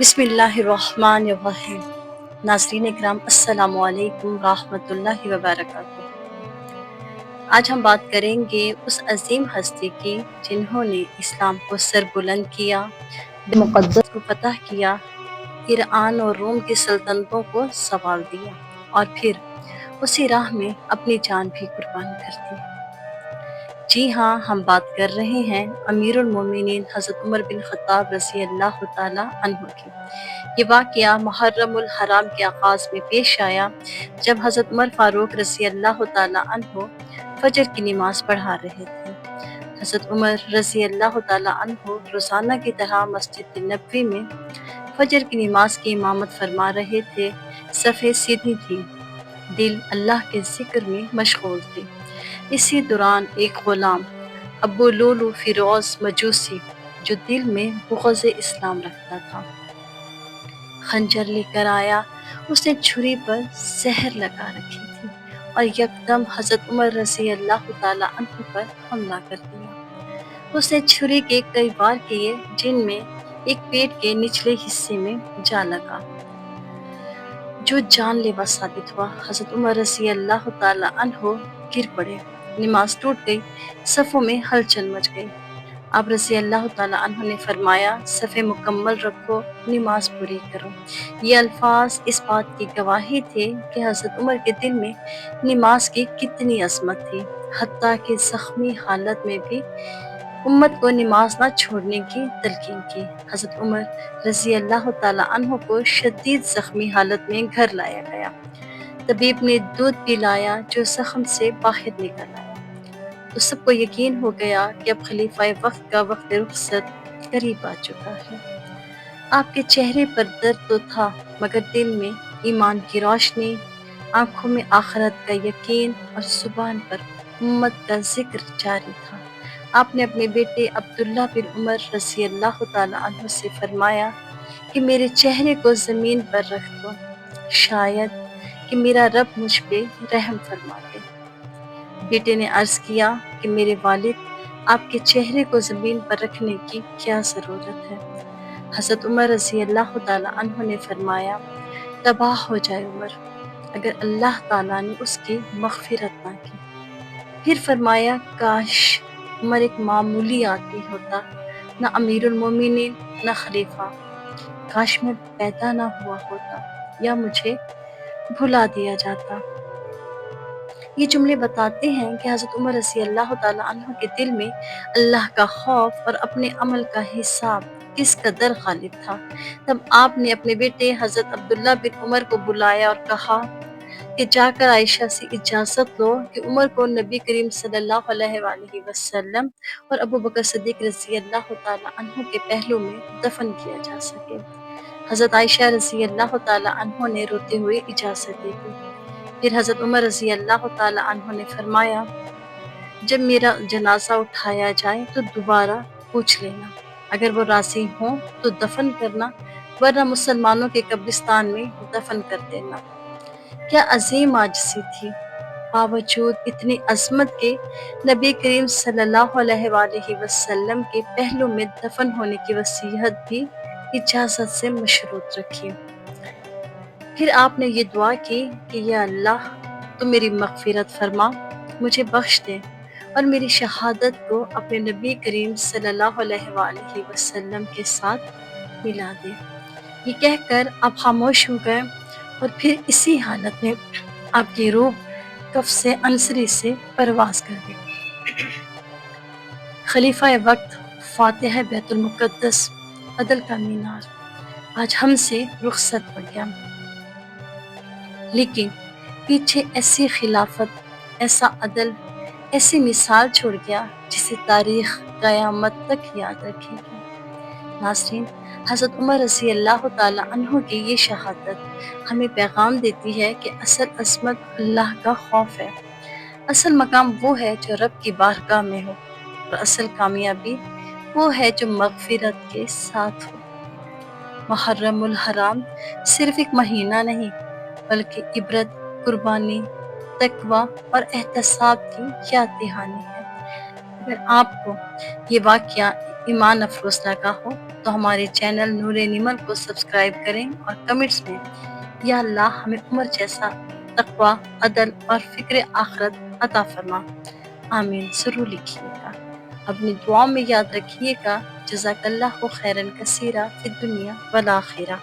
بسم اللہ الرحمن الرحیم۔ ناظرین اکرام، السلام علیکم ورحمۃ اللہ وبرکاتہ۔ آج ہم بات کریں گے اس عظیم ہستی کی جنہوں نے اسلام کو سر بلند کیا، مقدس کو فتح کیا، ایران اور روم کی سلطنتوں کو سنبھال دیا اور پھر اسی راہ میں اپنی جان بھی قربان کر دی۔ جی ہاں، ہم بات کر رہے ہیں امیر المومنین حضرت عمر بن خطاب رضی اللہ تعالی عنہ کی۔ یہ واقعہ محرم الحرام کے آغاز میں پیش آیا جب حضرت عمر فاروق رضی اللہ تعالی عنہ فجر کی نماز پڑھا رہے تھے۔ حضرت عمر رضی اللہ تعالی عنہ روزانہ کی طرح مسجد نبوی میں فجر کی نماز کی امامت فرما رہے تھے۔ صفیں سیدھی تھی، دل اللہ کے ذکر میں مشغول تھی۔ اسی دوران ایک غلام ابو لولو فیروز مجوسی جو دل میں بغض اسلام رکھتا تھا، خنجر لے کر آیا۔ اس نے چھری پر زہر لگا رکھی تھی اور یکدم حضرت عمر رضی اللہ تعالی عنہ پر حملہ کر دیا۔ اس نے چھری کے کئی وار کیے جن میں ایک پیٹ کے نچلے حصے میں جا لگا جو جان لیوا ثابت ہوا۔ حضرت عمر رضی اللہ تعالی عنہ گر پڑے، نماز ٹوٹ گئی، صفوں میں ہلچل مچ گئی۔ آپ رضی اللہ تعالیٰ عنہ نے فرمایا، صفیں مکمل رکھو، نماز پوری کرو۔ یہ الفاظ اس بات کی گواہی تھے کہ حضرت عمر کے دل میں نماز کی کتنی عظمت تھی، حتیٰ کہ زخمی حالت میں بھی امت کو نماز نہ چھوڑنے کی تلقین کی۔ حضرت عمر رضی اللہ تعالیٰ عنہ کو شدید زخمی حالت میں گھر لایا گیا۔ طبیب نے دودھ پلایا جو زخم سے باہر نکل آیا، تو سب کو یقین ہو گیا کہ اب خلیفہ وقت کا وقت رخصت قریب آ چکا ہے۔ آپ کے چہرے پر درد تو تھا مگر دل میں ایمان کی روشنی، آنکھوں میں آخرت کا یقین اور زبان پر امت کا ذکر جاری تھا۔ آپ نے اپنے بیٹے عبداللہ بن عمر رضی اللہ تعالیٰ عنہ سے فرمایا کہ میرے چہرے کو زمین پر رکھ دو، شاید کہ میرا رب مجھ پہ رحم فرما دے۔ بیٹے نے عرض کیا کہ میرے والد، آپ کے چہرے کو زمین پر رکھنے کی کیا ضرورت ہے؟ حضرت عمر رضی اللہ تعالیٰ عنہ نے فرمایا، تباہ ہو جائے عمر اگر اللہ تعالیٰ نے اس کی مغفرت نہ کی۔ پھر فرمایا، کاش عمر ایک معمولی آدمی ہوتا، نہ امیر المومنین نہ خلیفہ، کاش میں پیدا نہ ہوا ہوتا یا مجھے بھلا دیا جاتا۔ یہ جملے بتاتے ہیں کہ حضرت عمر رضی اللہ تعالیٰ عنہ کے دل میں اللہ کا خوف اور اپنے عمل کا حساب کس قدر غالب تھا۔ تب آپ نے اپنے بیٹے حضرت عبداللہ بن عمر کو بلایا اور کہا کہ جا کر عائشہ سے اجازت لو کہ عمر کو نبی کریم صلی اللہ علیہ وآلہ وسلم اور ابو بکر صدیق رضی اللہ تعالیٰ عنہ کے پہلو میں دفن کیا جا سکے۔ حضرت عائشہ رضی اللہ تعالیٰ عنہ نے روتے ہوئے اجازت دے دی۔ پھر حضرت عمر رضی اللہ تعالیٰ عنہ نے فرمایا، جب میرا جنازہ اٹھایا جائے تو دوبارہ پوچھ لینا، اگر وہ راضی ہوں تو دفن کرنا، ورنہ مسلمانوں کے قبرستان میں دفن کر دینا۔ کیا عظیم عاجزی تھی! باوجود اتنی عظمت کے نبی کریم صلی اللہ علیہ وآلہ وسلم کے پہلو میں دفن ہونے کی وصیت بھی اجازت سے مشروط رکھی۔ پھر آپ نے یہ دعا کی کہ یا اللہ، تو میری مغفرت فرما، مجھے بخش دے اور میری شہادت کو اپنے نبی کریم صلی اللہ علیہ وآلہ وسلم کے ساتھ ملا دے۔ یہ کہہ کر آپ خاموش ہو گئے اور پھر اسی حالت میں آپ کی روح کف سے عنصری سے پرواز کر گئی۔ خلیفہ وقت، فاتح بیت المقدس، عدل کا مینار آج ہم سے رخصت ہو گیا، لیکن پیچھے ایسی خلافت، ایسا عدل، ایسی مثال چھوڑ گیا جسے تاریخ قیامت تک یاد رکھے گی۔ ناظرین، حضرت عمر رضی اللہ تعالیٰ عنہ کی یہ شہادت ہمیں پیغام دیتی ہے کہ اصل عظمت اللہ کا خوف ہے، اصل مقام وہ ہے جو رب کی بارگاہ میں ہو، اور اصل کامیابی وہ ہے جو مغفرت کے ساتھ ہو۔ محرم الحرام صرف ایک مہینہ نہیں بلکہ عبرت، قربانی، تقوی اور احتساب کی یاد دہانی ہے۔ اگر آپ کو یہ واقعہ ایمان افروز لگا ہو تو ہمارے چینل نور نیمل کو سبسکرائب کریں اور کمنٹس میں یا اللہ ہمیں عمر جیسا تقوی، عدل اور فکر آخرت عطا فرما، آمین ضرور لکھیے گا۔ اپنی دعاؤں میں یاد رکھیے گا۔ جزاک اللہ خیرن کثیرہ فی الدنیا والآخرہ۔